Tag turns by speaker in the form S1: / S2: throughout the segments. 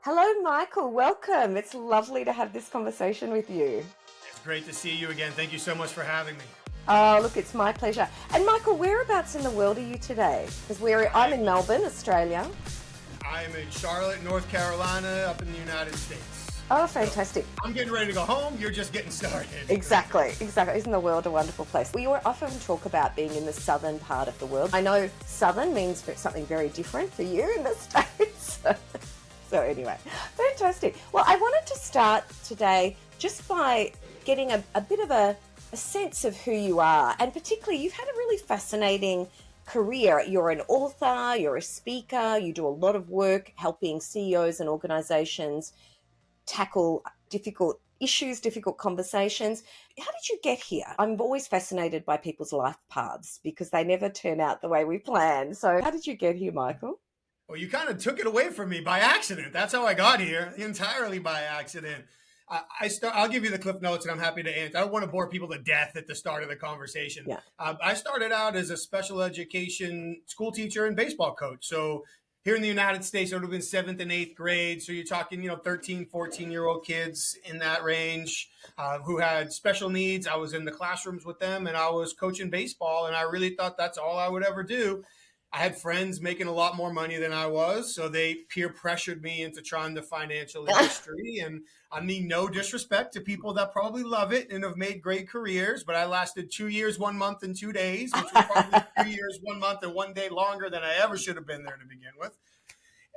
S1: Hello, Michael. Welcome. It's lovely to have this conversation with you.
S2: It's great to see you again. Thank you so much for having me.
S1: Oh, look, it's my pleasure. And Michael, whereabouts in the world are you today? Because I'm
S2: I,
S1: in Melbourne, Australia.
S2: I'm in Charlotte, North Carolina, up in the United States.
S1: Oh,
S2: So
S1: fantastic.
S2: I'm getting ready to go home. You're just getting started.
S1: Exactly, exactly. Isn't the world a wonderful place? We often talk about being in the southern part of the world. I know southern means something very different for you in the States. So anyway, fantastic. Well, I wanted to start today just by getting a bit of a sense of who you are. And particularly, you've had a really fascinating career. You're an author, you're a speaker, you do a lot of work helping CEOs and organizations tackle difficult issues, difficult conversations. How did you get here? I'm always fascinated by people's life paths because they never turn out the way we plan. So, how did you get here, Michael?
S2: Well, you kind of took it away from me by accident. That's how I got here, entirely by accident. I'll give you the cliff notes, and I'm happy to answer. I don't want to bore people to death at the start of the conversation.
S1: Yeah.
S2: I started out as a special education school teacher and baseball coach. So here in the United States, it would have been seventh and eighth grade. So you're talking, 13, 14-year-old kids in that range who had special needs. I was in the classrooms with them, and I was coaching baseball, and I really thought that's all I would ever do. I had friends making a lot more money than I was, so they peer pressured me into trying the financial industry. And I mean, no disrespect to people that probably love it and have made great careers, but I lasted 2 years, 1 month, and 2 days, which was probably 2 years, 1 month, and 1 day longer than I ever should have been there to begin with.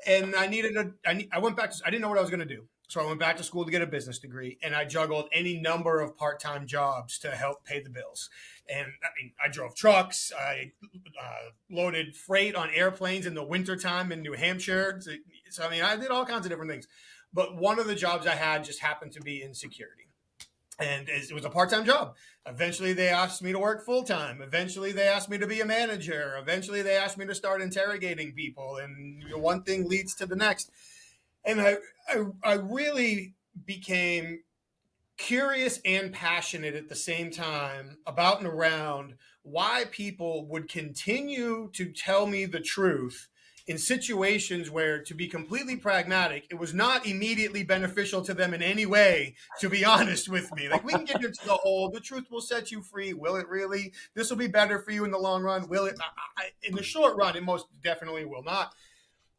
S2: And I went back to, I didn't know what I was going to do. So I went back to school to get a business degree, and I juggled any number of part-time jobs to help pay the bills. And I mean, I drove trucks, I loaded freight on airplanes in the wintertime in New Hampshire. So, I mean, I did all kinds of different things. But one of the jobs I had just happened to be in security. And it was a part-time job. Eventually, they asked me to work full-time. Eventually, they asked me to be a manager. Eventually, they asked me to start interrogating people. And one thing leads to the next. And I really became curious and passionate at the same time about and around why people would continue to tell me the truth in situations where, to be completely pragmatic, it was not immediately beneficial to them in any way, to be honest with me. Like, we can get into the truth will set you free. Will it really? This will be better for you in the long run. Will it? In the short run, it most definitely will not.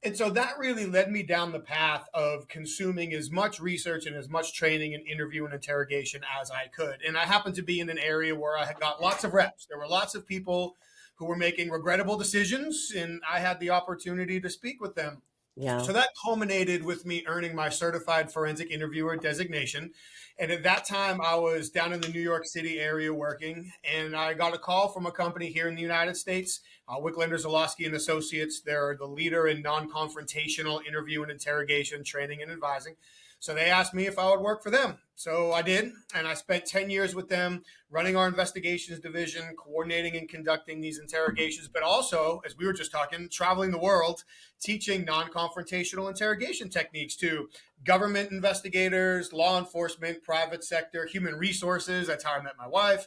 S2: And so that really led me down the path of consuming as much research and as much training and interview and interrogation as I could. And I happened to be in an area where I had got lots of reps. There were lots of people who were making regrettable decisions, and I had the opportunity to speak with them.
S1: Yeah.
S2: So that culminated with me earning my certified forensic interviewer designation. And at that time, I was down in the New York City area working, and I got a call from a company here in the United States, Wicklander, Zalowski and Associates. They're the leader in non-confrontational interview and interrogation training and advising. So they asked me if I would work for them. So I did, and I spent 10 years with them running our investigations division, coordinating and conducting these interrogations, but also, as we were just talking, traveling the world, teaching non-confrontational interrogation techniques to government investigators, law enforcement, private sector, human resources. That's how I met my wife.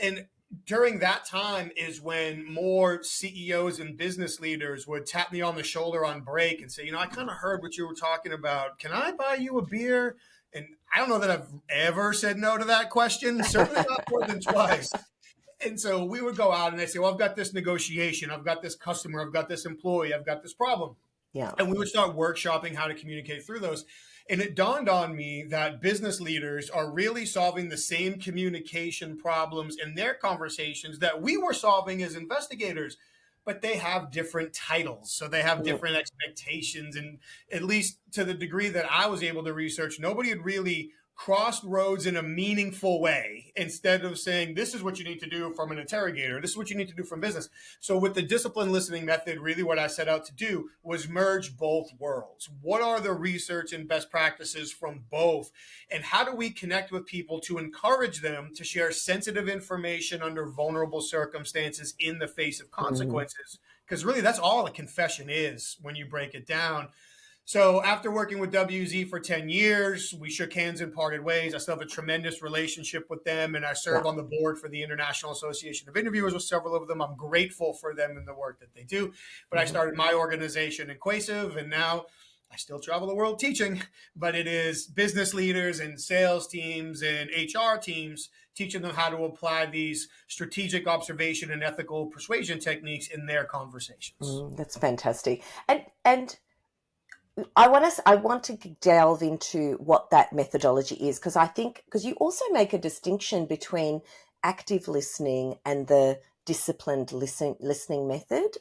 S2: And during that time is when more CEOs and business leaders would tap me on the shoulder on break and say, I kind of heard what you were talking about. Can I buy you a beer? And I don't know that I've ever said no to that question, certainly not more than twice. And so we would go out and they'd say, well, I've got this negotiation. I've got this customer. I've got this employee. I've got this problem.
S1: Yeah.
S2: And we would start workshopping how to communicate through those. And it dawned on me that business leaders are really solving the same communication problems in their conversations that we were solving as investigators, but they have different titles. So they have different expectations. And at least to the degree that I was able to research, nobody had really crossed roads in a meaningful way instead of saying, this is what you need to do from an interrogator. This is what you need to do from business. So with the discipline listening method, really what I set out to do was merge both worlds. What are the research and best practices from both? And how do we connect with people to encourage them to share sensitive information under vulnerable circumstances in the face of consequences? Because really that's all a confession is when you break it down. So after working with WZ for 10 years, we shook hands and parted ways. I still have a tremendous relationship with them, and I serve on the board for the International Association of Interviewers with several of them. I'm grateful for them and the work that they do. But I started my organization in Quasive, and now I still travel the world teaching, but it is business leaders and sales teams and HR teams teaching them how to apply these strategic observation and ethical persuasion techniques in their conversations.
S1: That's fantastic. And I want to delve into what that methodology is, because I think because you also make a distinction between active listening and the disciplined listening method.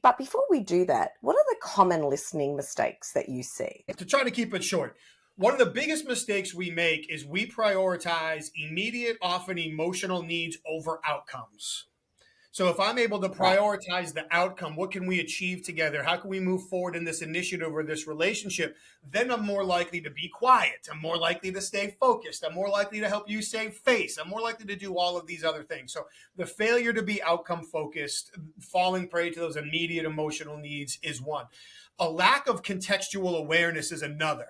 S1: But before we do that, what are the common listening mistakes that you see?
S2: To try to keep it short, one of the biggest mistakes we make is we prioritize immediate, often emotional needs over outcomes. So if I'm able to
S1: Right.
S2: prioritize the outcome, what can we achieve together? How can we move forward in this initiative or this relationship? Then I'm more likely to be quiet. I'm more likely to stay focused. I'm more likely to help you save face. I'm more likely to do all of these other things. So the failure to be outcome focused, falling prey to those immediate emotional needs is one. A lack of contextual awareness is another.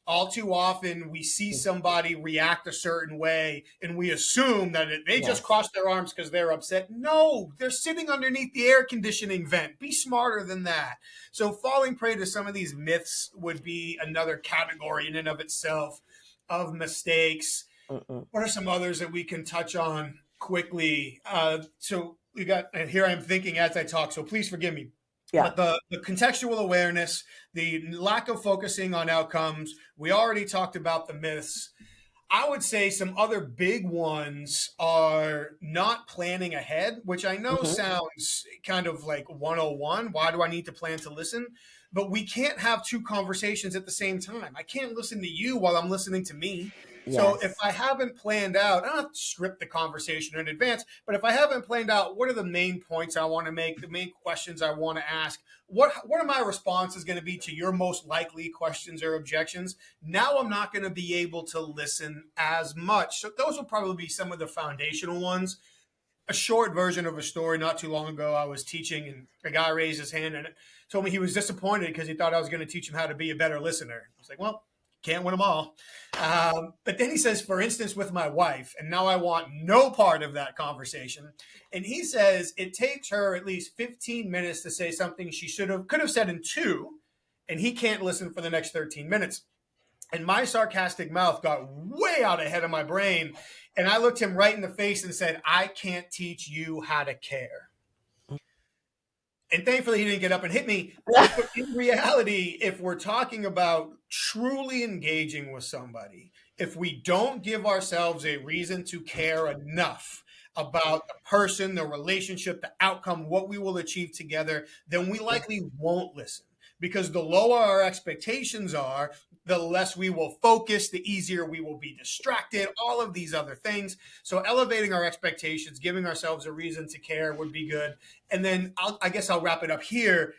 S2: All too often we see somebody react a certain way and we assume that they just
S1: Yes.
S2: crossed their arms because they're upset. No, they're sitting underneath the air conditioning vent. Be smarter than that. So falling prey to some of these myths would be another category in and of itself of mistakes.
S1: Mm-mm.
S2: What are some others that we can touch on quickly? So we got, and here I'm thinking as I talk, so please forgive me.
S1: Yeah.
S2: But the contextual awareness, the lack of focusing on outcomes, we already talked about the myths. I would say some other big ones are not planning ahead, which I know
S1: Mm-hmm.
S2: sounds kind of like 101. Why do I need to plan to listen? But we can't have two conversations at the same time. I can't listen to you while I'm listening to me. So if
S1: Yes.
S2: I haven't planned out, I don't have to script the conversation in advance, but if I haven't planned out what are the main points I want to make, the main questions I want to ask, what are my responses going to be to your most likely questions or objections? Now I'm not going to be able to listen as much. So those will probably be some of the foundational ones. A short version of a story not too long ago, I was teaching and a guy raised his hand and told me he was disappointed because he thought I was going to teach him how to be a better listener. I was like, well, can't win them all. But then he says, for instance, with my wife, and now I want no part of that conversation. And he says it takes her at least 15 minutes to say something she could have said in two, and he can't listen for the next 13 minutes. And my sarcastic mouth got way out ahead of my brain. And I looked him right in the face and said, I can't teach you how to care. And thankfully, he didn't get up and hit me. But in reality, if we're talking about truly engaging with somebody, if we don't give ourselves a reason to care enough about the person, the relationship, the outcome, what we will achieve together, then we likely won't listen. Because the lower our expectations are, the less we will focus, the easier we will be distracted, all of these other things. So elevating our expectations, giving ourselves a reason to care would be good. And then I guess I'll wrap it up here.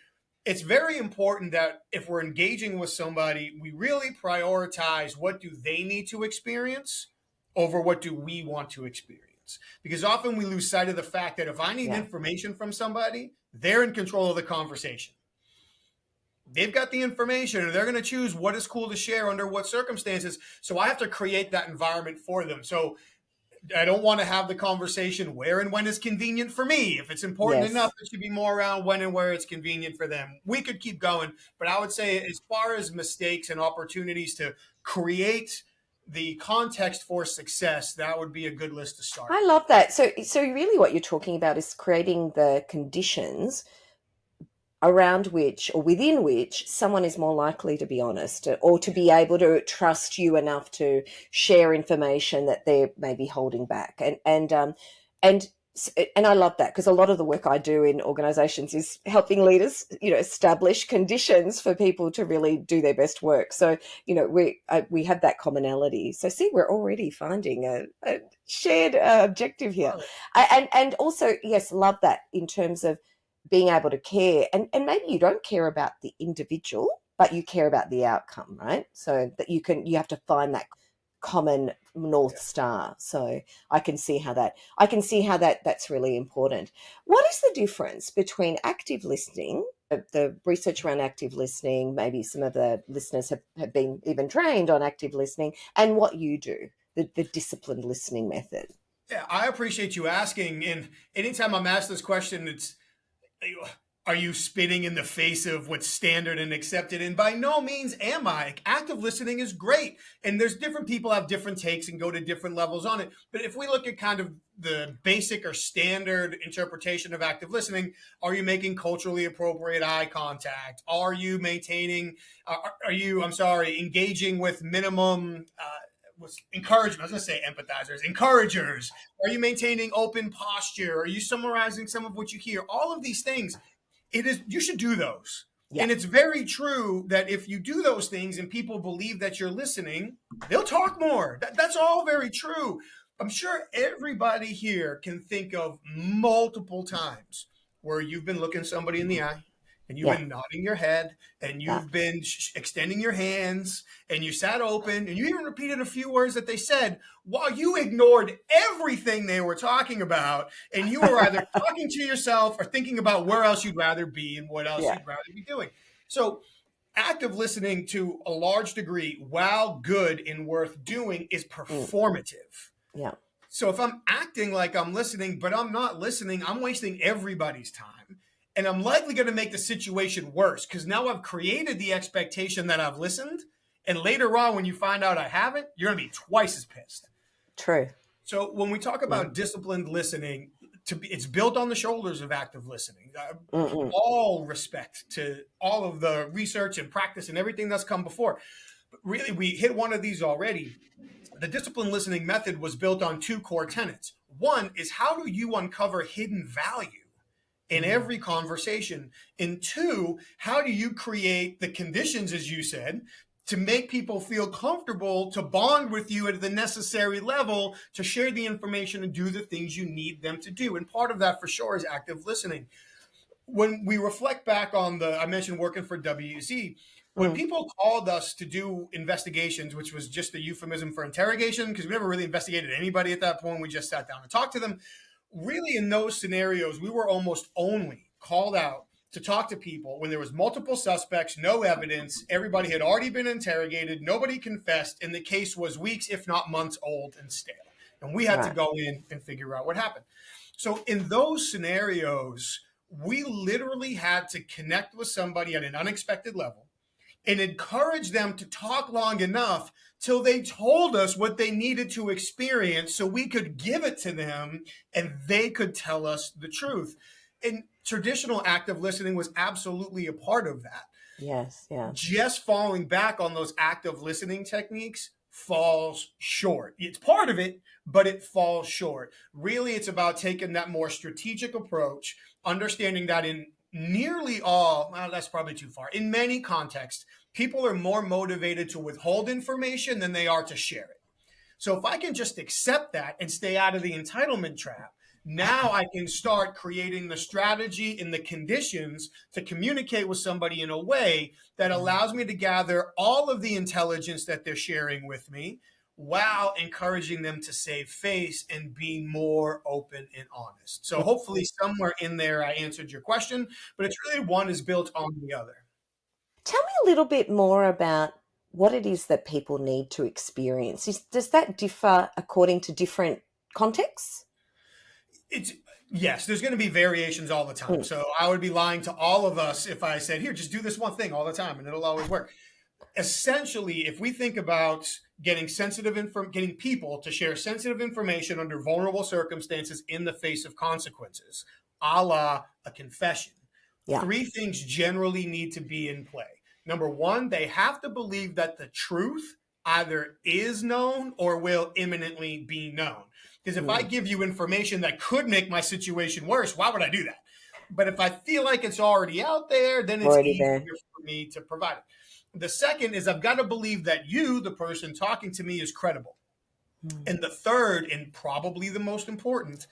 S2: It's very important that if we're engaging with somebody, we really prioritize what do they need to experience over what do we want to experience. Because often we lose sight of the fact that if I need
S1: Yeah.
S2: information from somebody, they're in control of the conversation. They've got the information and they're going to choose what is cool to share under what circumstances. So I have to create that environment for them. So I don't want to have the conversation where and when is convenient for me. If it's important enough,
S1: Yes.
S2: it should be more around when and where it's convenient for them. We could keep going, but I would say as far as mistakes and opportunities to create the context for success, that would be a good list to start.
S1: I love that. So really what you're talking about is creating the conditions around which or within which someone is more likely to be honest or to be able to trust you enough to share information that they're maybe holding back. And and I love that because a lot of the work I do in organizations is helping leaders, establish conditions for people to really do their best work. So, we have that commonality. So see, we're already finding a shared objective here. And also, yes, love that in terms of being able to care. And maybe you don't care about the individual, but you care about the outcome, right? So that you have to find that common North Star. So I can see how that's really important. What is the difference between active listening, the research around active listening, maybe some of the listeners have been even trained on active listening, and what you do, the disciplined listening method?
S2: Yeah, I appreciate you asking. And anytime I'm asked this question, it's Are you spitting in the face of what's standard and accepted? And by no means am I. Active listening is great. And there's different people have different takes and go to different levels on it. But if we look at kind of the basic or standard interpretation of active listening, are you making culturally appropriate eye contact? Are you maintaining, engaging with minimum encouragement? I was going to say empathizers, encouragers. Are you maintaining open posture? Are you summarizing some of what you hear? All of these things, you should do those. Yeah. And it's very true that if you do those things and people believe that you're listening, they'll talk more. That's all very true. I'm sure everybody here can think of multiple times where you've been looking somebody in the eye and you've been nodding your head and you've been extending your hands and you sat open and you even repeated a few words that they said while you ignored everything they were talking about. And you were either talking to yourself or thinking about where else you'd rather be and what else you'd rather be doing. So active listening, to a large degree, while good and worth doing, is performative.
S1: Yeah.
S2: So if I'm acting like I'm listening, but I'm not listening, I'm wasting everybody's time. And I'm likely going to make the situation worse because now I've created the expectation that I've listened. And later on, when you find out I haven't, you're going to be twice as pissed.
S1: True.
S2: So when we talk about disciplined listening, it's built on the shoulders of active listening. All respect to all of the research and practice and everything that's come before. But really, we hit one of these already. The disciplined listening method was built on two core tenets. One is, how do you uncover hidden value in every conversation? And two, how do you create the conditions, as you said, to make people feel comfortable to bond with you at the necessary level to share the information and do the things you need them to do? And part of that for sure is active listening. When we reflect back on I mentioned working for WZ, when people called us to do investigations, which was just a euphemism for interrogation, because we never really investigated anybody at that point, we just sat down and talked to them. Really, in those scenarios, we were almost only called out to talk to people when there was multiple suspects, no evidence, everybody had already been interrogated, nobody confessed, and the case was weeks, if not months old and stale. And we had to go in and figure out what happened. So in those scenarios, we literally had to connect with somebody at an unexpected level and encourage them to talk long enough till they told us what they needed to experience so we could give it to them and they could tell us the truth. And traditional active listening was absolutely a part of that.
S1: Yes, yeah.
S2: Just falling back on those active listening techniques falls short. It's part of it, but it falls short. Really, it's about taking that more strategic approach, understanding that in nearly all, well, that's probably too far. In many contexts, people are more motivated to withhold information than they are to share it. So if I can just accept that and stay out of the entitlement trap, now I can start creating the strategy and the conditions to communicate with somebody in a way that allows me to gather all of the intelligence that they're sharing with me while encouraging them to save face and be more open and honest. So hopefully somewhere in there I answered your question, but it's really one is built on the other.
S1: Tell me a little bit more about what it is that people need to experience. Does that differ according to different contexts?
S2: Yes, there's going to be variations all the time. So I would be lying to all of us if I said, here, just do this one thing all the time and it'll always work. Essentially, if we think about getting people to share sensitive information under vulnerable circumstances in the face of consequences, a la a confession, three things generally need to be in play. Number one, they have to believe that the truth either is known or will imminently be known. Because if I give you information that could make my situation worse, why would I do that? But if I feel like it's already out there, then it's easier for me to provide it. The second is I've got to believe that you, the person talking to me, is credible. And the third, and probably the most important,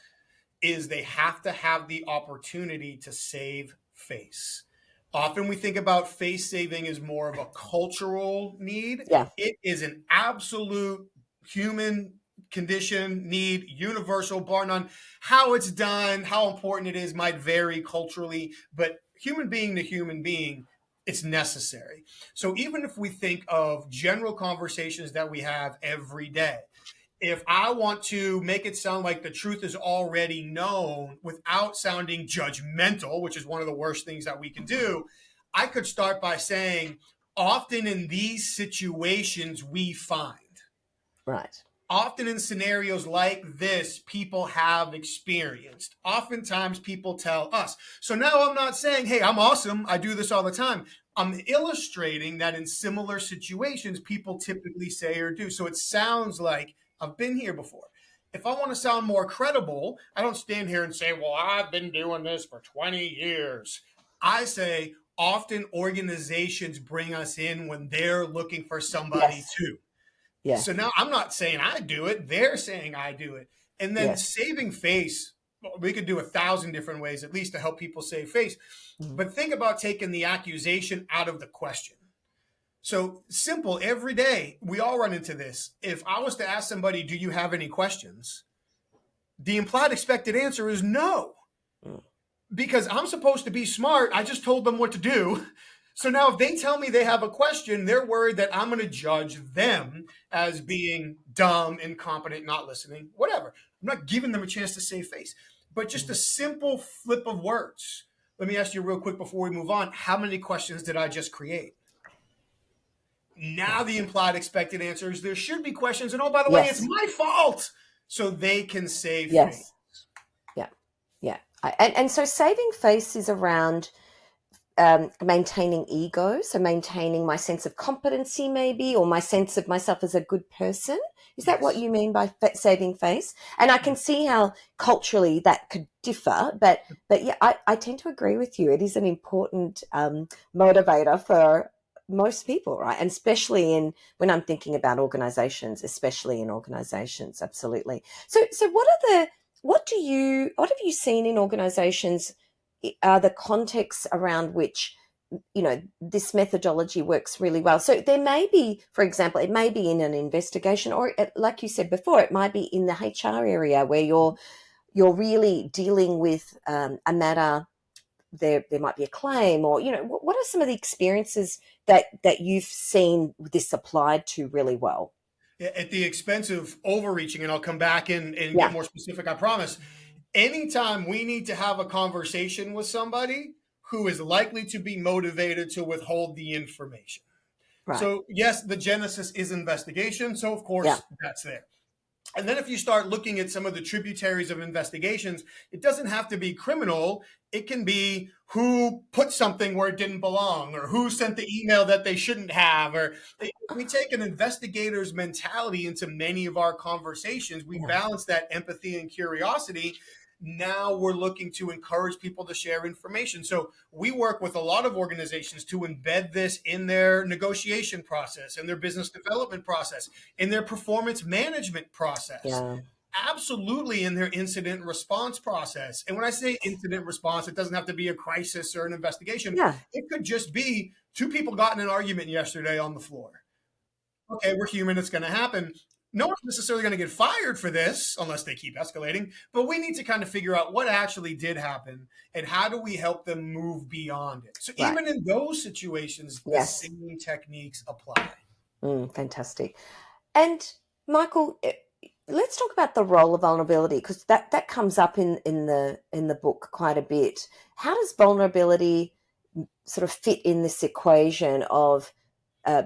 S2: is they have to have the opportunity to save face. Often we think about face saving as more of a cultural need.
S1: Yeah.
S2: It is an absolute human condition, need, universal, bar none. How it's done, how important it is might vary culturally, but human being to human being, it's necessary. So even if we think of general conversations that we have every day, If I want to make it sound like the truth is already known without sounding judgmental, which is one of the worst things that we can do, I could start by saying, often in these situations we find.
S1: Right.
S2: Often in scenarios like this, people have experienced. Oftentimes people tell us. So now I'm not saying, hey, I'm awesome, I do this all the time. I'm illustrating that in similar situations, people typically say or do. So it sounds like I've been here before. If I want to sound more credible, I don't stand here and say, well, I've been doing this for 20 years. I say, often organizations bring us in when they're looking for somebody
S1: Yes.
S2: too.
S1: Yeah.
S2: So now I'm not saying I do it, they're saying I do it. And then
S1: Yes.
S2: saving face, we could do 1,000 different ways, at least to help people save face. But think about taking the accusation out of the question. So simple, every day, we all run into this. If I was to ask somebody, do you have any questions? The implied expected answer is no. Because I'm supposed to be smart. I just told them what to do. So now if they tell me they have a question, they're worried that I'm going to judge them as being dumb, incompetent, not listening, whatever. I'm not giving them a chance to save face. But just a simple flip of words. Let me ask you real quick before we move on. How many questions did I just create? Now the implied expected answer is there should be questions. And oh, by the way, it's
S1: Yes.
S2: my fault. So they can save face.
S1: Yes. Yeah. Yeah. And so saving face is around maintaining ego, so maintaining my sense of competency maybe, or my sense of myself as a good person. Is that what
S2: Yes.
S1: you mean by saving face? And I can see how culturally that could differ, but yeah, I tend to agree with you. It is an important motivator for most people, right? And especially when I'm thinking about organizations, especially in organizations, absolutely. So what have you seen in organizations are the contexts around which this methodology works really well? So there may be, for example, it may be in an investigation, or like you said before, it might be in the HR area where you're really dealing with a matter. There might be a claim, or what are some of the experiences that you've seen this applied to really well?
S2: At the expense of overreaching, and I'll come back and get
S1: Yeah.
S2: more specific, I promise. Anytime we need to have a conversation with somebody who is likely to be motivated to withhold the information.
S1: Right.
S2: So, yes, the genesis is investigation. So, of course,
S1: Yeah.
S2: that's there. And then if you start looking at some of the tributaries of investigations, it doesn't have to be criminal. It can be who put something where it didn't belong, or who sent the email that they shouldn't have. Or we take an investigator's mentality into many of our conversations. We balance that empathy and curiosity. Now we're looking to encourage people to share information. So we work with a lot of organizations to embed this in their negotiation process, in their business development process, in their performance management process.
S1: Yeah.
S2: Absolutely in their incident response process. And when I say incident response, it doesn't have to be a crisis or an investigation.
S1: Yeah.
S2: It could just be two people got in an argument yesterday on the floor. Okay, we're human, it's going to happen. No one's necessarily going to get fired for this unless they keep escalating, but we need to kind of figure out what actually did happen and how do we help them move beyond it. So
S1: Right.
S2: even in those situations, the
S1: Yes.
S2: same techniques apply.
S1: Fantastic. And Michael, let's talk about the role of vulnerability, because that comes up in the book quite a bit. How does vulnerability sort of fit in this equation of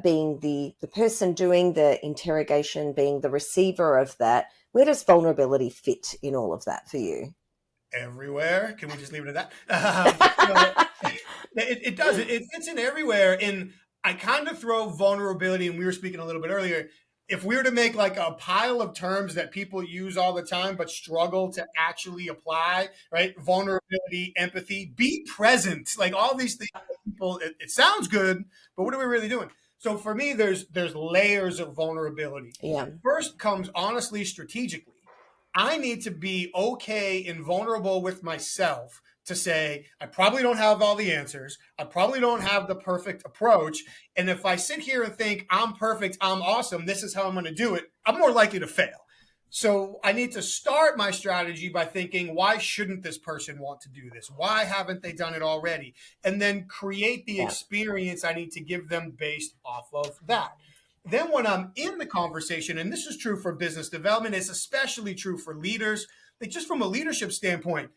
S1: being the person doing the interrogation, being the receiver of that? Where does vulnerability fit in all of that for you?
S2: Everywhere. Can we just leave it at that? It does. It fits in everywhere. And I kind of throw vulnerability, and we were speaking a little bit earlier. If we were to make like a pile of terms that people use all the time but struggle to actually apply, right? Vulnerability, empathy, be present, like all these things that people, it sounds good, but what are we really doing? So for me, there's layers of vulnerability.
S1: Yeah.
S2: First comes honestly strategically. I need to be okay and vulnerable with myself to say, I probably don't have all the answers. I probably don't have the perfect approach. And if I sit here and think I'm perfect, I'm awesome, this is how I'm going to do it, I'm more likely to fail. So I need to start my strategy by thinking, why shouldn't this person want to do this? Why haven't they done it already? And then create the experience I need to give them based off of that. Then when I'm in the conversation, and this is true for business development, it's especially true for leaders, like just from a leadership standpoint,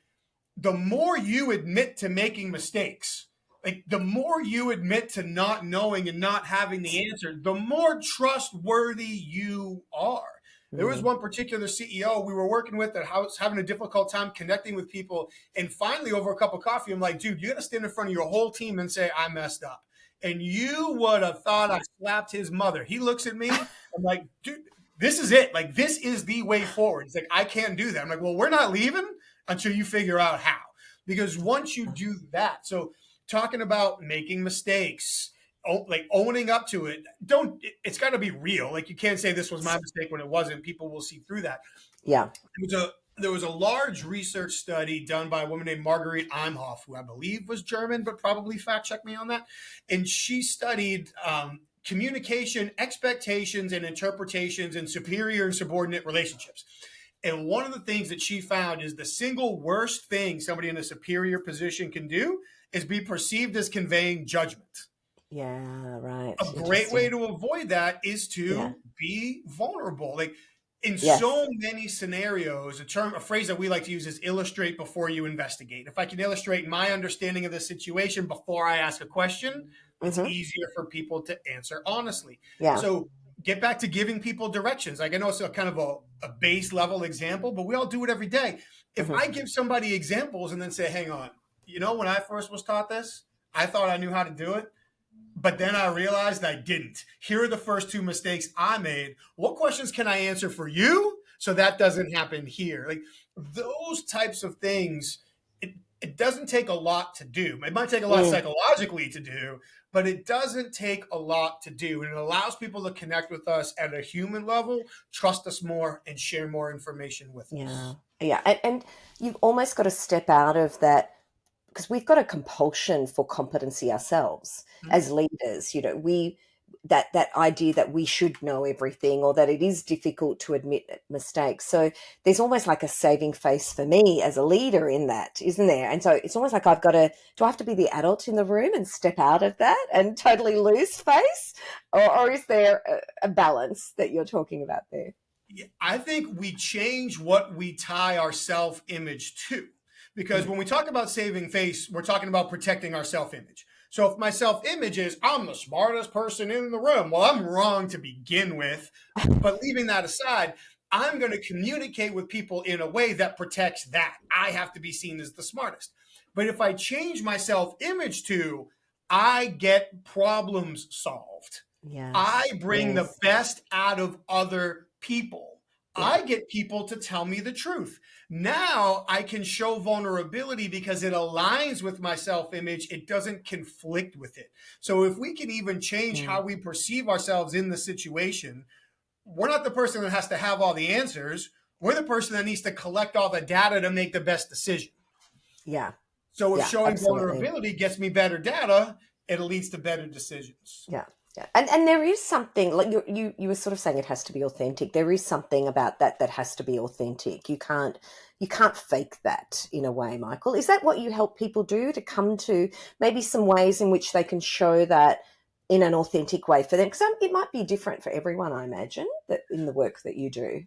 S2: the more you admit to making mistakes, like the more you admit to not knowing and not having the answer, the more trustworthy you are. There was
S1: Mm.
S2: one particular CEO we were working with that was having a difficult time connecting with people. And finally, over a cup of coffee, I'm like, dude, you got to stand in front of your whole team and say, I messed up. And you would have thought I slapped his mother. He looks at me. I'm like, dude, this is it. Like, this is the way forward. He's like, I can't do that. I'm like, well, we're not leaving until you figure out how. Because once you do that, so talking about making mistakes, like owning up to it, it's got to be real. Like you can't say this was my mistake when it wasn't. People will see through that.
S1: Yeah.
S2: There was a large research study done by a woman named Marguerite Imhoff, who I believe was German, but probably fact check me on that. And she studied communication, expectations, and interpretations in superior and subordinate relationships. And one of the things that she found is the single worst thing somebody in a superior position can do is be perceived as conveying judgment.
S1: Yeah, right.
S2: A great way to avoid that is to be vulnerable. Like in so many scenarios, a phrase that we like to use is illustrate before you investigate. If I can illustrate my understanding of the situation before I ask a question, it's easier for people to answer honestly.
S1: Yeah.
S2: So get back to giving people directions. Like I know it's a kind of a base level example, but we all do it every day. If I give somebody examples and then say, hang on, when I first was taught this, I thought I knew how to do it. But then I realized I didn't. Here are the first two mistakes I made. What questions can I answer for you so that doesn't happen here? Like those types of things, it doesn't take a lot to do. It might take a lot psychologically to do, but it doesn't take a lot to do. And it allows people to connect with us at a human level, trust us more, and share more information with us.
S1: Yeah. And you've almost got to step out of that, because we've got a compulsion for competency ourselves as leaders. That idea that we should know everything, or that it is difficult to admit mistakes. So there's almost like a saving face for me as a leader in that, isn't there? And so it's almost like do I have to be the adult in the room and step out of that and totally lose face? Or is there a balance that you're talking about there?
S2: I think we change what we tie our self-image to. Because when we talk about saving face, we're talking about protecting our self-image. So if my self-image is, I'm the smartest person in the room, well, I'm wrong to begin with. But leaving that aside, I'm going to communicate with people in a way that protects that. I have to be seen as the smartest. But if I change my self-image to, I get problems solved.
S1: Yes.
S2: I bring the best out of other people. I get people to tell me the truth. Now I can show vulnerability because it aligns with my self-image. It doesn't conflict with it. So if we can even change how we perceive ourselves in the situation, we're not the person that has to have all the answers. We're the person that needs to collect all the data to make the best decision.
S1: Yeah.
S2: So if showing vulnerability gets me better data, it leads to better decisions.
S1: Yeah. Yeah. And there is something, like you were sort of saying, it has to be authentic. There is something about that has to be authentic. You can't fake that in a way, Michael. Is that what you help people do, to come to maybe some ways in which they can show that in an authentic way for them? Because it might be different for everyone, I imagine, that in the work that you do.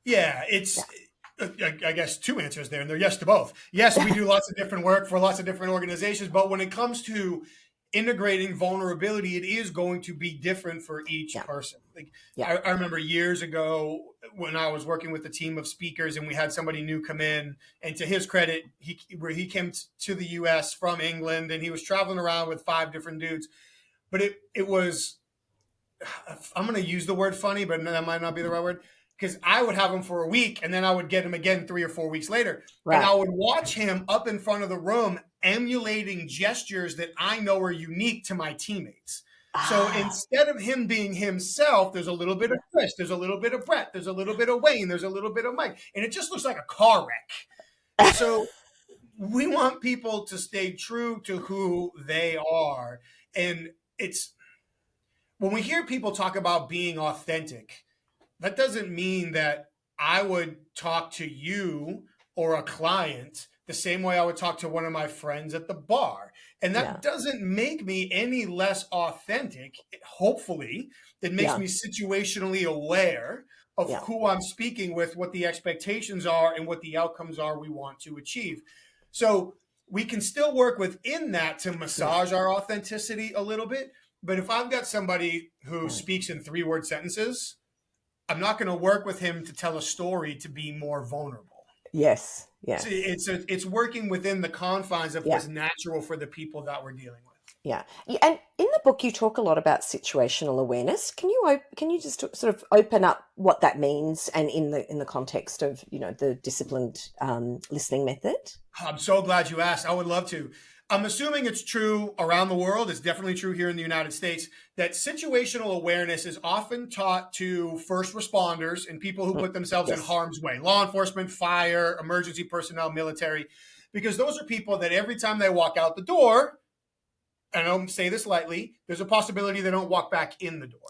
S2: Yeah, I guess two answers there, and they're yes to both. Yes, we do lots of different work for lots of different organizations, but when it comes to integrating vulnerability, it is going to be different for each person. I remember years ago when I was working with a team of speakers and we had somebody new come in, and to his credit, he came to the US from England and he was traveling around with 5 different dudes. But it was, I'm going to use the word funny, but that might not be the right word, because I would have him for a week and then I would get him again 3 or 4 weeks later. Right. And I would watch him up in front of the room emulating gestures that I know are unique to my teammates. So instead of him being himself, there's a little bit of Chris, there's a little bit of Brett, there's a little bit of Wayne, there's a little bit of Mike, and it just looks like a car wreck. So we want people to stay true to who they are. And it's, when we hear people talk about being authentic, that doesn't mean that I would talk to you or a client the same way I would talk to one of my friends at the bar. And that
S1: Yeah.
S2: doesn't make me any less authentic, hopefully. It makes
S1: Yeah.
S2: me situationally aware of
S1: Yeah.
S2: who I'm speaking with, what the expectations are, and what the outcomes are we want to achieve. So we can still work within that to
S1: Yeah.
S2: massage our authenticity a little bit. But if I've got somebody who
S1: Yeah.
S2: speaks in 3-word sentences, I'm not going to work with him to tell a story to be more vulnerable.
S1: Yes.
S2: So
S1: Yes.
S2: it's working within the confines of
S1: Yeah.
S2: what's natural for the people that we're dealing with.
S1: Yeah. And in the book, you talk a lot about situational awareness. Can you just sort of open up what that means, and in the context of the disciplined listening method?
S2: I'm so glad you asked. I would love to. I'm assuming it's true around the world. It's definitely true here in the United States that situational awareness is often taught to first responders and people who
S1: Mm.
S2: put themselves in
S1: Yes.
S2: harm's way, law enforcement, fire, emergency personnel, military, because those are people that every time they walk out the door, and I don't say this lightly, there's a possibility they don't walk back in the door.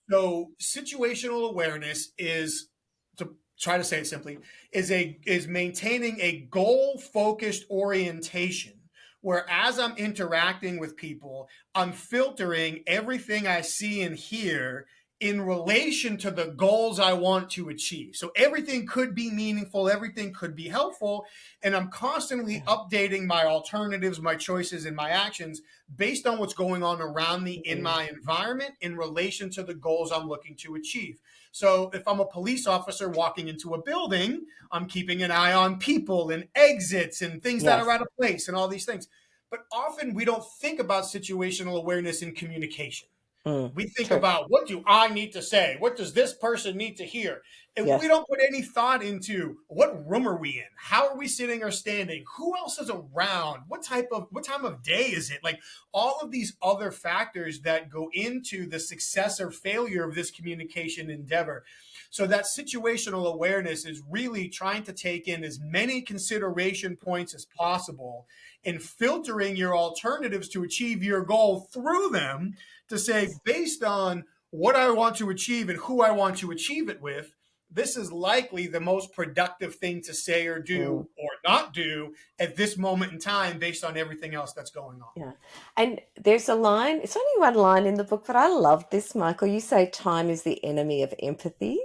S2: So situational awareness is, to try to say it simply, is maintaining a goal focused orientation where as I'm interacting with people, I'm filtering everything I see and hear in relation to the goals I want to achieve. So everything could be meaningful, everything could be helpful, and I'm constantly
S1: Yeah.
S2: updating my alternatives, my choices, and my actions based on what's going on around me in
S1: Mm.
S2: my environment in relation to the goals I'm looking to achieve. So if I'm a police officer walking into a building, I'm keeping an eye on people and exits and things that are
S1: Yes.
S2: out of place and all these things. But often we don't think about situational awareness in communication.
S1: Mm.
S2: We think
S1: True.
S2: about, what do I need to say? What does this person need to hear? And we
S1: Yes.
S2: don't put any thought into, what room are we in? How are we sitting or standing? Who else is around? What time of day is it? Like all of these other factors that go into the success or failure of this communication endeavor. So that situational awareness is really trying to take in as many consideration points as possible and filtering your alternatives to achieve your goal through them, to say, based on what I want to achieve and who I want to achieve it with, this is likely the most productive thing to say or
S1: Mm.
S2: do or not do at this moment in time based on everything else that's going on.
S1: Yeah. And there's a line, it's only one line in the book, but I love this, Michael. You say time is the enemy of empathy.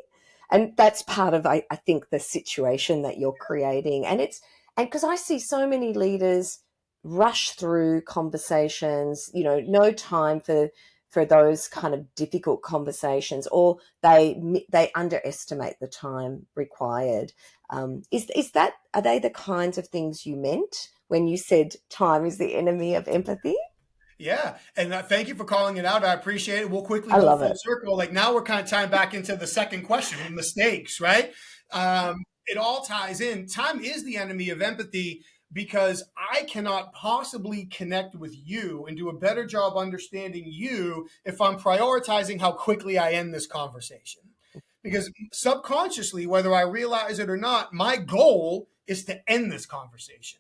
S1: And that's part of, I think, the situation that you're creating. And because I see so many leaders rush through conversations, no time for those kind of difficult conversations, or they underestimate the time required. Are they the kinds of things you meant when you said time is the enemy of empathy?
S2: Yeah, and thank you for calling it out. I appreciate it. We'll quickly
S1: I
S2: go
S1: love
S2: full
S1: it.
S2: circle. Like now, we're kind of tying back into the second question, mistakes, right? It all ties in. Time is the enemy of empathy because I cannot possibly connect with you and do a better job understanding you if I'm prioritizing how quickly I end this conversation. Because subconsciously, whether I realize it or not, my goal is to end this conversation.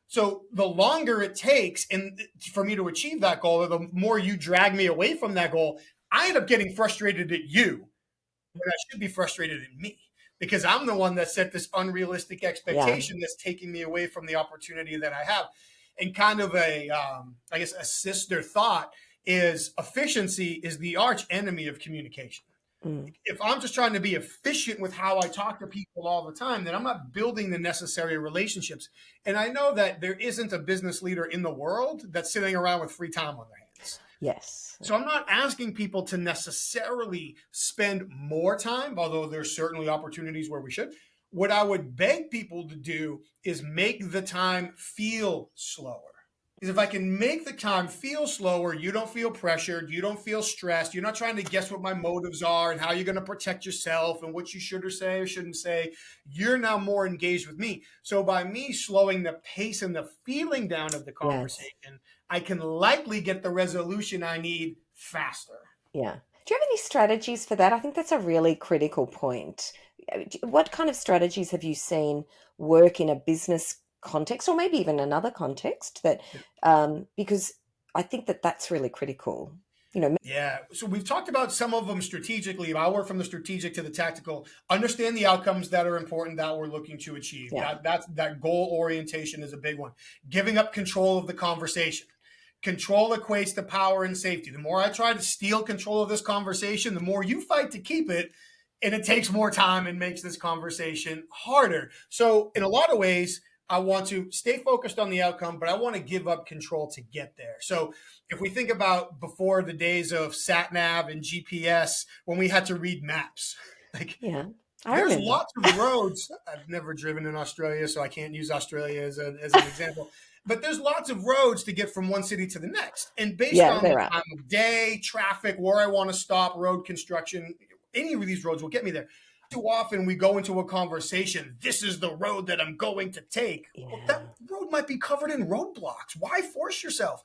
S2: So the longer it takes and for me to achieve that goal, or the more you drag me away from that goal, I end up getting frustrated at you when I should be frustrated at me because I'm the one that set this unrealistic
S1: Yeah.
S2: expectation that's taking me away from the opportunity that I have. And kind of I guess, a sister thought is efficiency is the arch enemy of communication.
S1: Mm.
S2: If I'm just trying to be efficient with how I talk to people all the time, then I'm not building the necessary relationships. And I know that there isn't a business leader in the world that's sitting around with free time on their hands.
S1: Yes.
S2: So I'm not asking people to necessarily spend more time, although there's certainly opportunities where we should. What I would beg people to do is make the time feel slower. Because if I can make the time feel slower, you don't feel pressured, you don't feel stressed, you're not trying to guess what my motives are and how you're going to protect yourself and what you should or say or shouldn't say. You're now more engaged with me. So by me slowing the pace and the feeling down of the
S1: Yes.
S2: conversation, I can likely get the resolution I need faster.
S1: Yeah. Do you have any strategies for that? I think that's a really critical point. What kind of strategies have you seen work in a business context, or maybe even another context, that because I think that that's really critical.
S2: Yeah. So we've talked about some of them strategically. I work from the strategic to the tactical. Understand the outcomes that are important that we're looking to achieve.
S1: Yeah.
S2: That goal orientation is a big one. Giving up control of the conversation. Control equates to power and safety. The more I try to steal control of this conversation, the more you fight to keep it, and it takes more time and makes this conversation harder. So in a lot of ways, I want to stay focused on the outcome, but I want to give up control to get there. So if we think about before the days of sat nav and GPS, when we had to read maps, like
S1: Yeah, I
S2: there's
S1: remember.
S2: lots of roads. I've never driven in Australia, so I can't use Australia as an example. But there's lots of roads to get from one city to the next. And based
S1: Yeah,
S2: on the
S1: there are.
S2: time of day, traffic, where I want to stop, road construction, any of these roads will get me there. Too often we go into a conversation, this is the road that I'm going to take. Well, that
S1: Yeah,
S2: road might be covered in roadblocks. Why force yourself?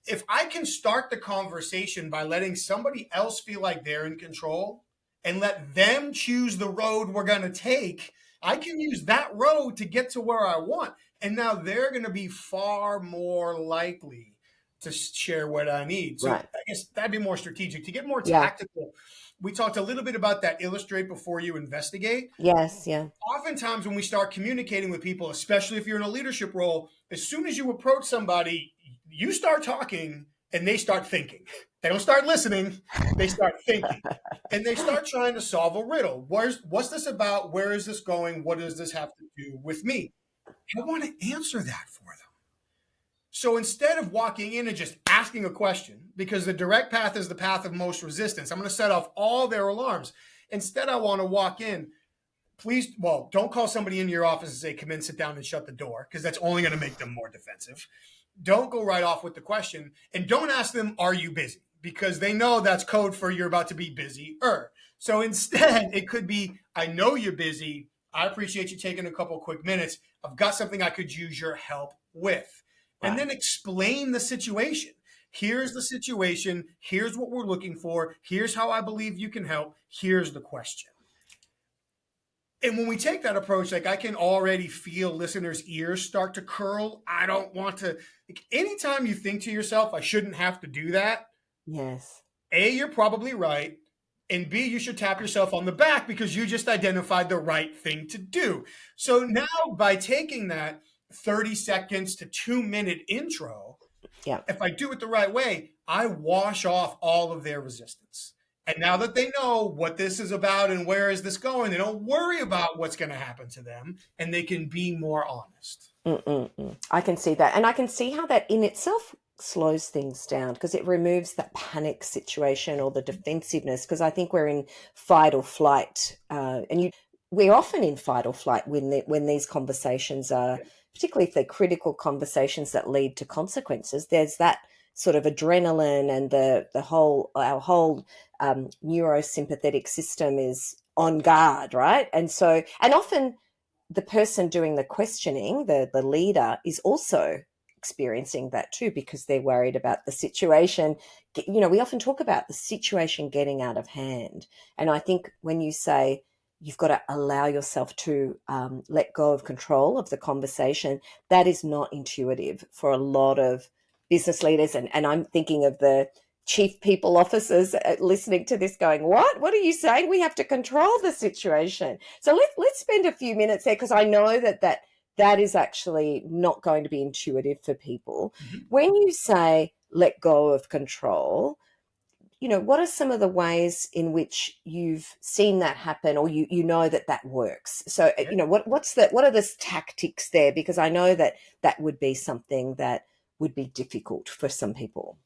S2: If I can start the conversation by letting somebody else feel like they're in control and let them choose the road we're going to take, I can use that road to get to where I want. And now they're going to be far more likely to share what I need. So
S1: right.
S2: I guess that'd be more strategic. To get more
S1: Yeah.
S2: tactical, we talked a little bit about that illustrate before you investigate.
S1: Yes. Yeah.
S2: Oftentimes when we start communicating with people, especially if you're in a leadership role, as soon as you approach somebody, you start talking and they start thinking. They don't start listening, they start thinking. And they start trying to solve a riddle. What's this about? Where is this going? What does this have to do with me? I want to answer that for them. So instead of walking in and just asking a question, because the direct path is the path of most resistance, I'm going to set off all their alarms. Instead, I want to walk in. Please, well, don't call somebody into your office and say, come in, sit down, and shut the door, because that's only going to make them more defensive. Don't go right off with the question, and don't ask them, are you busy? Because they know that's code for you're about to be busy-er. So instead, it could be, I know you're busy. I appreciate you taking a couple quick minutes. I've got something I could use your help with. And
S1: Right.
S2: then explain the situation. Here's the situation. Here's what we're looking for. Here's how I believe you can help. Here's the question. And when we take that approach, like I can already feel listeners' ears start to curl. I don't want to, like, anytime you think to yourself, I shouldn't have to do that,
S1: Yes.
S2: A, you're probably right. And B, you should tap yourself on the back because you just identified the right thing to do. So now by taking that 30 seconds to 2-minute intro,
S1: Yeah.
S2: if I do it the right way, I wash off all of their resistance. And now that they know what this is about and where is this going, they don't worry about what's going to happen to them and they can be more honest.
S1: Mm-mm-mm. I can see that. And I can see how that in itself slows things down because it removes that panic situation or the defensiveness. Because I think we're in fight or flight. We're often in fight or flight when these conversations are, particularly if they're critical conversations that lead to consequences. There's that sort of adrenaline and our whole neurosympathetic system is on guard, right? And often the person doing the questioning, the leader, is also experiencing that too because they're worried about the situation. We often talk about the situation getting out of hand. And I think when you say you've got to allow yourself to let go of control of the conversation, that is not intuitive for a lot of business leaders. And I'm thinking of the chief people officers listening to this going, what are you saying? We have to control the situation. So let's spend a few minutes there because I know that is actually not going to be intuitive for people.
S2: Mm-hmm.
S1: When you say let go of control, what are some of the ways in which you've seen that happen or you know that works? So, what are the tactics there? Because I know that would be something that would be difficult for some people.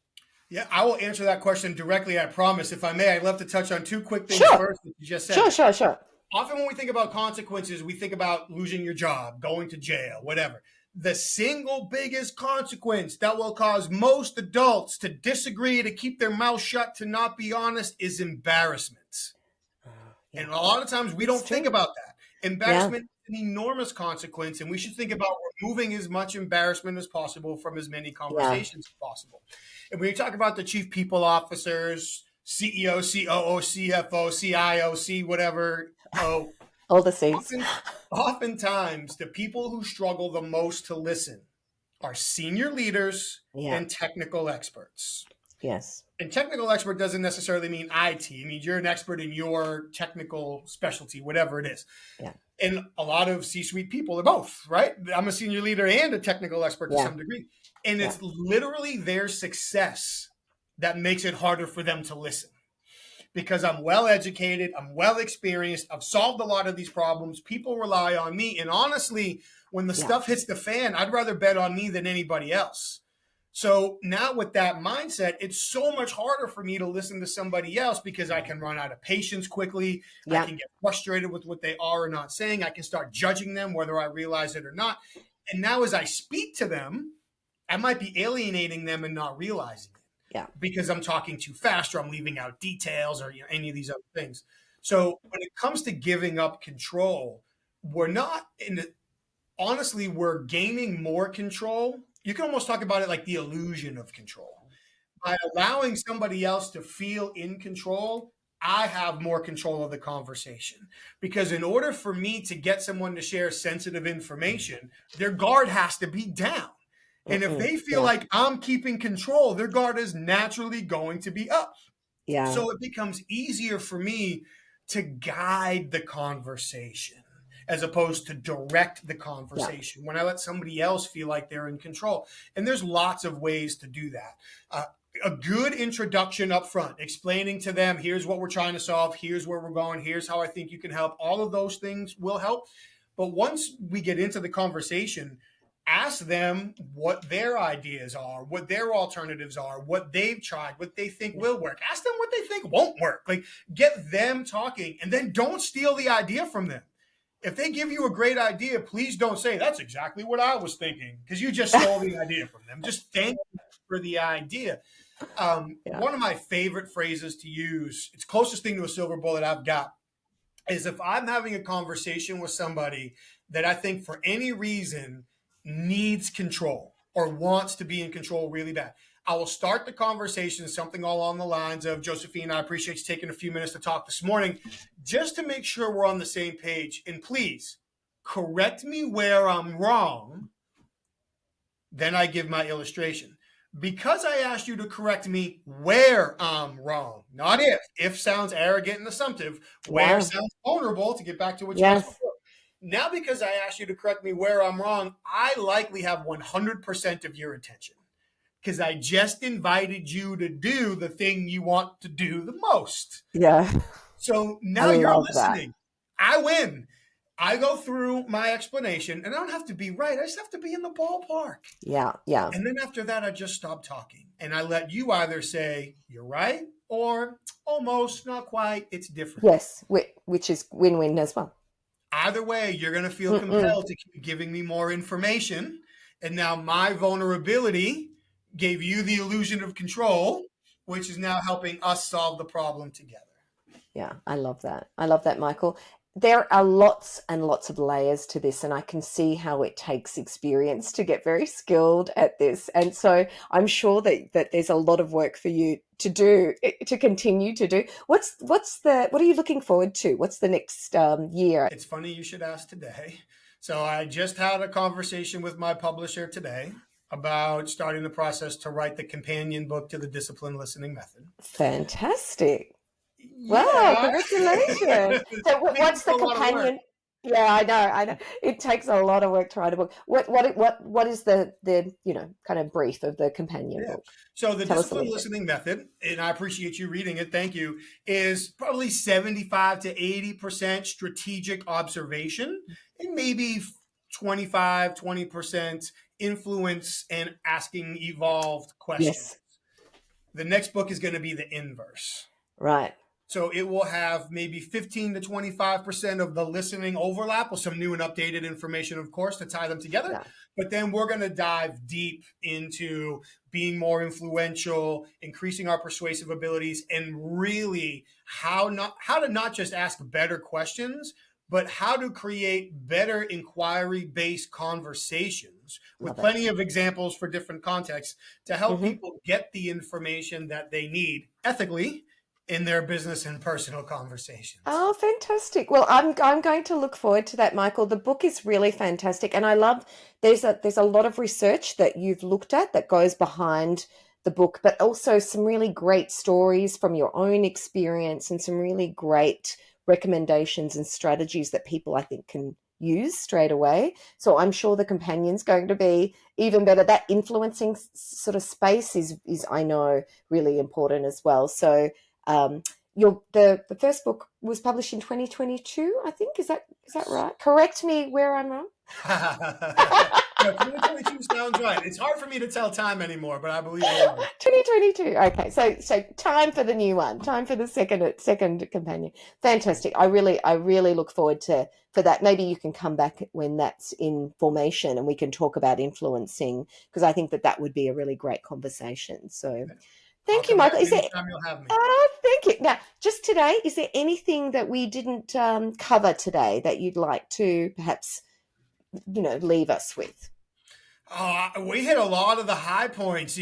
S2: Yeah, I will answer that question directly, I promise. If I may, I'd love to touch on two quick things
S1: Sure,
S2: first that you just said.
S1: sure.
S2: Often when we think about consequences, we think about losing your job, going to jail, whatever. The single biggest consequence that will cause most adults to disagree, to keep their mouth shut, to not be honest, is embarrassment.
S1: Yeah.
S2: And a lot of times we don't think about that. Embarrassment is an enormous consequence, and we should think about removing as much embarrassment as possible from as many conversations as possible. And when you talk about the chief people officers, CEO, COO, CFO, CIO, C whatever,
S1: all the C's.
S2: Oftentimes, the people who struggle the most to listen are senior leaders
S1: Yeah.
S2: and technical experts.
S1: Yes.
S2: And technical expert doesn't necessarily mean IT. It means you're an expert in your technical specialty, whatever it is.
S1: Yeah.
S2: And a lot of C-suite people are both, right? I'm a senior leader and a technical expert to
S1: Yeah.
S2: some degree. And
S1: Yeah.
S2: it's literally their success that makes it harder for them to listen. Because I'm well educated, I'm well experienced, I've solved a lot of these problems. People rely on me. And honestly, when the stuff hits the fan, I'd rather bet on me than anybody else. So now with that mindset, it's so much harder for me to listen to somebody else because I can run out of patience quickly. I can get frustrated with what they are or not saying. I can start judging them whether I realize it or not. And now as I speak to them, I might be alienating them and not realizing it.
S1: Yeah.
S2: Because I'm talking too fast or I'm leaving out details or any of these other things. So when it comes to giving up control, we're not honestly, we're gaining more control. You can almost talk about it like the illusion of control. By allowing somebody else to feel in control, I have more control of the conversation. Because in order for me to get someone to share sensitive information, their guard has to be down. And if they feel like I'm keeping control, their guard is naturally going to be up.
S1: Yeah.
S2: So it becomes easier for me to guide the conversation as opposed to direct the conversation when I let somebody else feel like they're in control. And there's lots of ways to do that. A good introduction up front, explaining to them, here's what we're trying to solve, here's where we're going, here's how I think you can help. All of those things will help. But once we get into the conversation, ask them what their ideas are, what their alternatives are, what they've tried, what they think will work. Ask them what they think won't work. Like, get them talking, and then don't steal the idea from them. If they give you a great idea, please don't say, that's exactly what I was thinking, because you just stole the idea from them. Just thank them for the idea. One of my favorite phrases to use, it's closest thing to a silver bullet I've got, is if I'm having a conversation with somebody that I think for any reason needs control or wants to be in control really bad, I will start the conversation something along the lines of, Josephine, I appreciate you taking a few minutes to talk this morning, just to make sure we're on the same page. And please correct me where I'm wrong. Then I give my illustration. Because I asked you to correct me where I'm wrong, not if. If sounds arrogant and assumptive. Where sounds vulnerable, to get back to what you asked before. Now, because I asked you to correct me where I'm wrong, I likely have 100% of your attention. Because I just invited you to do the thing you want to do the most.
S1: Yeah.
S2: So now you're listening. I win. I go through my explanation, and I don't have to be right. I just have to be in the ballpark.
S1: Yeah, yeah.
S2: And then after that, I just stop talking. And I let you either say, you're right, or almost, not quite, it's different.
S1: Yes, which is win-win as well.
S2: Either way, you're going to feel compelled to keep giving me more information. And now my vulnerability gave you the illusion of control, which is now helping us solve the problem together.
S1: Yeah, I love that. I love that, Michael. There are lots and lots of layers to this, and I can see how it takes experience to get very skilled at this. And so I'm sure that there's a lot of work for you to do, to continue to do. What are you looking forward to? What's the next year?
S2: It's funny you should ask today. So I just had a conversation with my publisher today about starting the process to write the companion book to the Disciplined Listening Method.
S1: Fantastic. Wow, congratulations. So what's the companion? Yeah, I know. It takes a lot of work to write a book. What is the kind of brief of the companion book?
S2: So the Disciplined Listening Method, and I appreciate you reading it, thank you, is probably 75 to 80% strategic observation and maybe 20% influence and asking evolved questions. Yes. The next book is going to be the inverse.
S1: Right.
S2: So it will have maybe 15 to 25% of the listening overlap with some new and updated information, of course, to tie them together. Yeah. But then we're going to dive deep into being more influential, increasing our persuasive abilities, and really how to not just ask better questions, but how to create better inquiry-based conversations with plenty of examples for different contexts to help people get the information that they need ethically in their business and personal conversations.
S1: Oh, fantastic. Well, I'm going to look forward to that, Michael. The book is really fantastic. And I love there's a lot of research that you've looked at that goes behind the book, but also some really great stories from your own experience and some really great recommendations and strategies that people, I think, can use straight away. So I'm sure the companion's going to be even better. That influencing sort of space is I know, really important as well. So the first book was published in 2022, I think. Is that right? Correct me where I'm wrong.
S2: No, 2022 sounds right. It's hard for me to tell time anymore, but I believe you're right.
S1: 2022. Okay, so time for the new one. Time for the second companion. Fantastic. I really look forward for that. Maybe you can come back when that's in formation and we can talk about influencing, because I think that would be a really great conversation. So thank you, Michael.
S2: Anytime you'll have me.
S1: Oh, thank you. Now, just today, is there anything that we didn't cover today that you'd like to perhaps, leave us with?
S2: We hit a lot of the high points.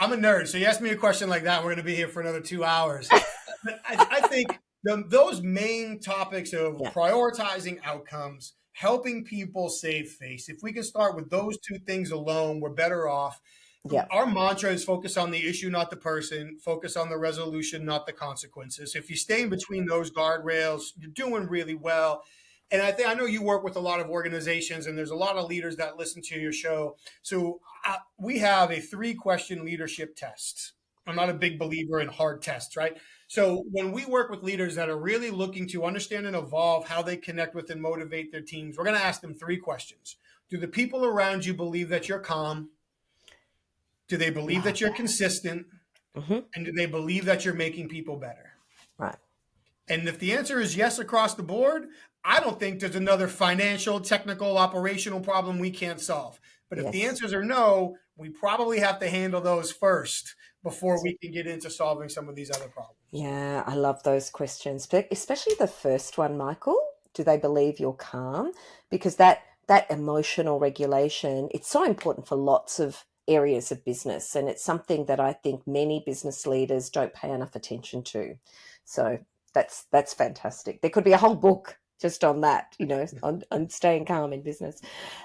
S2: I'm a nerd, so you ask me a question like that, we're going to be here for another 2 hours. But I think those main topics of prioritizing outcomes, helping people save face, if we can start with those two things alone, we're better off. Yeah. Our mantra is focus on the issue, not the person, focus on the resolution, not the consequences. If you stay in between those guardrails, you're doing really well. And I know you work with a lot of organizations, and there's a lot of leaders that listen to your show. So we have a 3-question leadership test. I'm not a big believer in hard tests, right? So when we work with leaders that are really looking to understand and evolve how they connect with and motivate their teams, we're going to ask them 3 questions. Do the people around you believe that you're calm? Do they believe that you're consistent? Mm-hmm. And do they believe that you're making people better?
S1: Right.
S2: And if the answer is yes across the board, I don't think there's another financial, technical, operational problem we can't solve. But if the answers are no, we probably have to handle those first before we can get into solving some of these other problems.
S1: Yeah, I love those questions, but especially the first one, Michael. Do they believe you're calm? Because that emotional regulation, it's so important for lots of areas of business, and it's something that I think many business leaders don't pay enough attention to. So that's fantastic. There could be a whole book just on that, on staying calm in business.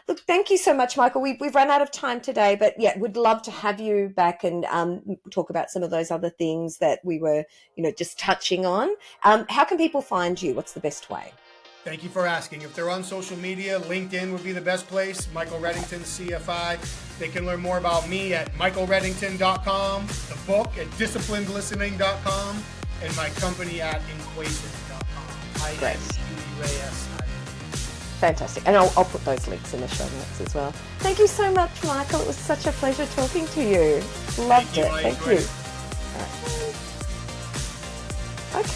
S1: Look, thank you so much, Michael. We've run out of time today, but would love to have you back and talk about some of those other things that we were, just touching on. How can people find you? What's the best way?
S2: Thank you for asking. If they're on social media, LinkedIn would be the best place. Michael Reddington, CFI. They can learn more about me at michaelreddington.com, the book at disciplinedlistening.com, and my company at inquasive.com.
S1: Great. Fantastic. And I'll put those links in the show notes as well. Thank you so much, Michael. It was such a pleasure talking to you. Loved it. Thank you. All right. Okay.